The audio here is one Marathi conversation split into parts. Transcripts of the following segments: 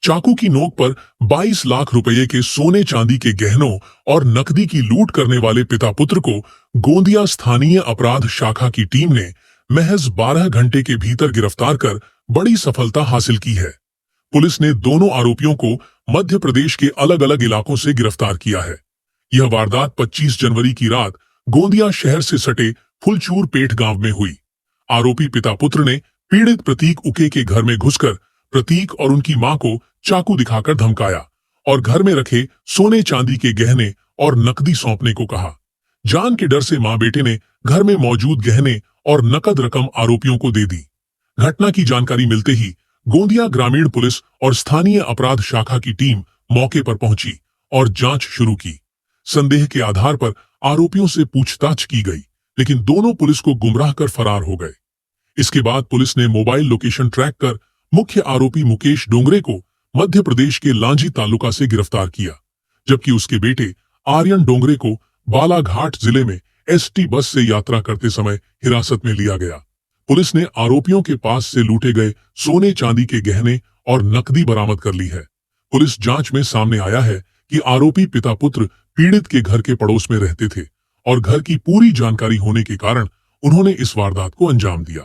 चाकू की नोक पर 22 लाख रुपए के सोने चांदी के गहनों और नकदी की लूट करने वाले पिता पुत्र को गोंदिया स्थानीय अपराध शाखा की टीम ने महज 12 घंटे के भीतर गिरफ्तार कर बड़ी सफलता हासिल की है। पुलिस ने दोनों आरोपियों को मध्य प्रदेश के अलग अलग इलाकों से गिरफ्तार किया है। यह वारदात 25 जनवरी की रात गोंदिया शहर से सटे फुलचूर पेठ गांव में हुई। आरोपी पिता पुत्र ने पीड़ित प्रतीक उके के घर में घुसकर प्रतीक और उनकी मां को चाकू दिखाकर धमकाया और घर में रखे सोने चांदी के गहने और नकदी सौंपने को कहा। जान के डर से मां बेटे ने घर में मौजूद गहने और नकद रकम आरोपियों को दे दी। घटना की जानकारी मिलते ही गोंदिया ग्रामीण पुलिस और स्थानीय अपराध शाखा की टीम मौके पर पहुंची और जांच शुरू की। संदेह के आधार पर आरोपियों से पूछताछ की गई, लेकिन दोनों पुलिस को गुमराह कर फरार हो गए। इसके बाद पुलिस ने मोबाइल लोकेशन ट्रैक कर मुख्य आरोपी मुकेश डोंगरे को मध्य प्रदेश के लांजी तालुका से गिरफ्तार किया, जबकि उसके बेटे आर्यन डोंगरे को बालाघाट जिले में एसटी बस से यात्रा करते समय हिरासत में लिया गया। पुलिस ने आरोपियों के पास से लूटे गए सोने चांदी के गहने और नकदी बरामद कर ली है। पुलिस जांच में सामने आया है कि आरोपी पिता पुत्र पीड़ित के घर के पड़ोस में रहते थे और घर की पूरी जानकारी होने के कारण उन्होंने इस वारदात को अंजाम दिया।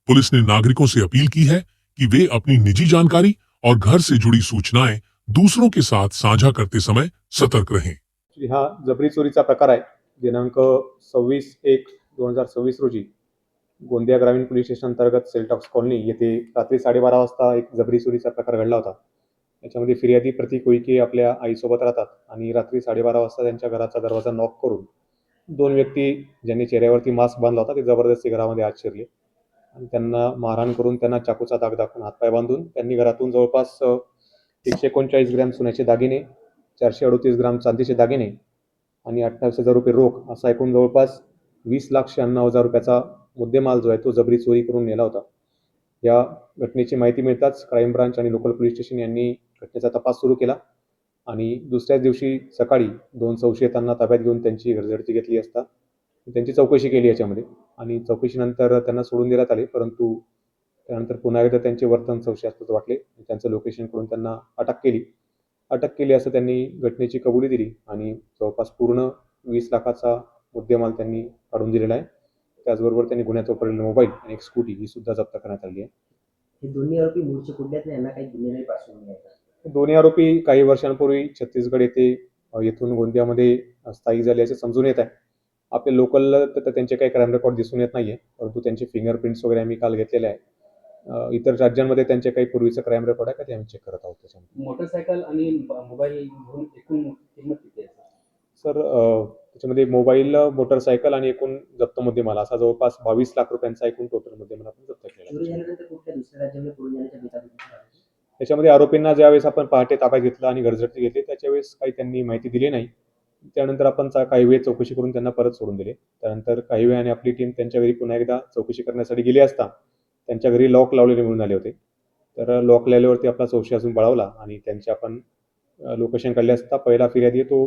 पुलिस ने नागरिकों से अपील की है कि वे अपनी निजी जानकारी और घर से जुड़ी सूचनाएं दूसरों के साथ साझा करते समय सतर्क रहें। हा जबरी चोरीचा प्रकार आहे। दिनांक 26/1/2026 रोजी गोंदिया ग्रामीण पोलीस स्टेशन अंतर्गत सेलटॉक्स कॉलनी येथे रात्री 12:30 वाजता एक जबरी चोरीचा प्रकार घडला होता। याच्यामध्ये फिर्यादी प्रतीक उईके आपल्या आईसोबत राहतात आणि रात्री 12:30 वाजता त्यांच्या घराचा दरवाजा नॉक करून दोन व्यक्ती ज्यांनी चेहऱ्यावरती मास्क बांधला होता ते जबरदस्ती घरामध्ये आत शिरले आणि त्यांना मारहाण करून त्यांना चाकूचा दाग दाखवून हातपाय बांधून त्यांनी घरातून जवळपास 139 ग्रॅम सोन्याचे दागिने, 438 ग्राम चांदीचे दागिने आणि 28,000 रुपये रोख असा एकूण जवळपास 20,96,000 रुपयाचा मुद्देमाल जो आहे तो जबरी चोरी करून नेला होता। या घटनेची माहिती मिळताच क्राईम ब्रांच आणि लोकल पोलीस स्टेशन यांनी घटनेचा तपास सुरू केला आणि दुसऱ्याच दिवशी सकाळी 2 संशयितांना ताब्यात घेऊन त्यांची घरझडती घेतली असता त्यांची चौकशी केली याच्यामध्ये आणि चौकशीनंतर त्यांना सोडून देण्यात आले, परंतु त्यानंतर पुन्हा एकदा त्यांचे वर्तन संशयास्पद वाटले। त्यांचं लोकेशन करून त्यांना अटक केली असं त्यांनी घटनेची कबुली दिली आणि जवळपास पूर्ण 20 लाखाचा मुद्देमाल त्यांनी काढून दिलेला आहे। त्याचबरोबर त्यांनी गुन्ह्यात वापरलेला मोबाईल आणि एक स्कूटी ही सुद्धा जप्त करण्यात आली आहे। हे दोन्ही आरोपी मूळचे कुठल्यातले, यांना काही गुन्हेगारी पार्श्वभूमी आहे का? दोन्ही आरोपी काही वर्षांपूर्वी छत्तीसगड येथून गोंदियामध्ये स्थायिक झाल्याचे समजून येत आहे। आपले लोकल तर त्यांचे काही क्राईम रेकॉर्ड दिसून येत नाहीये, परंतु त्यांचे फिंगरप्रिंट्स वगैरे आम्ही काल घेतलेले आहे। इतर राज्यांमध्ये त्यांचे काही पूर्वीचं क्राईम रेकॉर्ड आहे का ते आम्ही चेक करत आहोत। त्याच्यामध्ये मोटरसायकल आणि मोबाईल घेऊन एकूण किंमत किती आहे सर? त्याच्यामध्ये मोबाईल, मोटरसायकल आणि एकूण जप्त मुद्देमाल असा जवळपास 22 लाख रुपयांचा एकूण टोटल मुद्देमाल आपण जप्त केला आहे। चोरी झाल्यानंतर कुठल्या दुसऱ्या राज्यामध्ये पळून जाण्याच्या बेताबीत? त्याच्यामध्ये आरोपींना ज्यावेळेस आपण पहाटे ताब्यात घेतलं आणि घरझडती घेतली त्याच्यावेळेस काही त्यांनी माहिती दिली नाही। त्यानंतर आपण काही वेळ चौकशी करून त्यांना परत सोडून दिले। त्यानंतर काही वेळाने आपली टीम त्यांच्या घरी पुन्हा एकदा चौकशी करण्यासाठी गेली असता त्यांच्या घरी लॉक लावलेले मिळून आले होते। तर लॉक लावल्यावरती आपला संशय अजून बळावला आणि त्यांचे आपण लोकेशन काढले असता पहिला फिर्यादी तो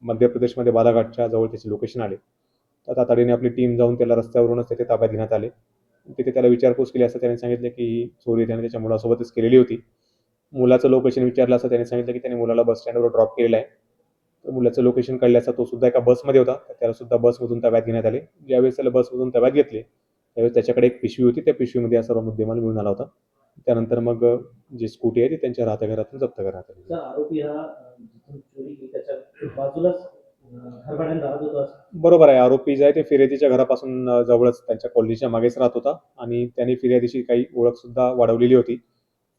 मध्य प्रदेशमध्ये बालाघाटच्या जवळ त्याचे लोकेशन आले। तर तातडीने आपली टीम जाऊन त्याला रस्त्यावरूनच तेथे ताब्यात घेण्यात आले। तिथे त्याला विचारपूस केली असता त्याने सांगितले की ही चोरी त्याने त्याच्या मुलासोबतच केलेली होती। मुलाचं लोकेशन विचारलं असता त्याने सांगितलं की त्याने मुलाला बस स्टँडवर ड्रॉप केलेलं आहे। तर मुलाचं लोकेशन काढलं असता तो सुद्धा एका बसमध्ये होता, त्याला सुद्धा बसमधून ताब्यात घेण्यात आले। ज्यावेळेस त्याला बसमधून ताब्यात घेतले त्यावेळेस त्याच्याकडे एक पिशवी होती, त्या पिशवीमध्ये हा सर्व मुद्देमाल मिळून आला होता। त्यानंतर मग जी स्कूटी आहे ती त्यांच्या राहत्या घरातून जप्त करण्यात आली। आरोपी हा जिथून चोरी केली त्याच्या बाजूलाच घर भाड्याने राहत होता? बरोबर आहे। आरोपी जे आहे ते फिर्यादीच्या घरापासून जवळच त्यांच्या कॉलनीच्या मागेच राहत होता आणि त्याने फिर्यादीशी काही ओळख सुद्धा वाढवलेली होती।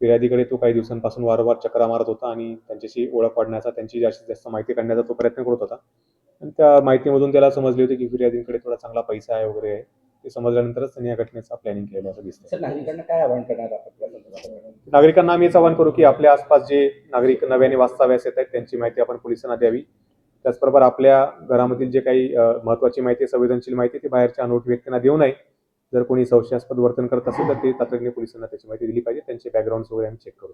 फिर्यादीकडे तो काही दिवसांपासून वारंवार चकरा मारत होता आणि त्यांच्याशी ओळख वाढण्याचा, त्यांची जास्तीत जास्त माहिती काढण्याचा तो प्रयत्न करत होता आणि त्या माहितीमधून त्याला समजले होते की फिर्यादीकडे थोडा चांगला पैसा आहे वगैरे आहे। ते समजल्यानंतरच त्यांनी या घटनेचा प्लॅनिंग केलेलं असं दिसतं। सर, नागरिकांना काय आवाहन करणार आपण? नागरिकांना आम्ही आवाहन करू की आपल्या आसपास जे नागरिक नव्याने वास्तव्यास येत आहेत त्यांची माहिती आपण पोलिसांना द्यावी। त्याचबरोबर आपल्या घरामधील जे काही महत्त्वाची माहिती, संवेदनशील माहिती ती बाहेरच्या अनोळखी व्यक्तींना देऊ नये। जर कोणी संशयास्पद वर्तन करत असेल तर ते तातडीने पोलिसांना त्याची माहिती दिली पाहिजे। त्यांचे बॅकग्राऊंड्स वगैरे आम्ही चेक करू।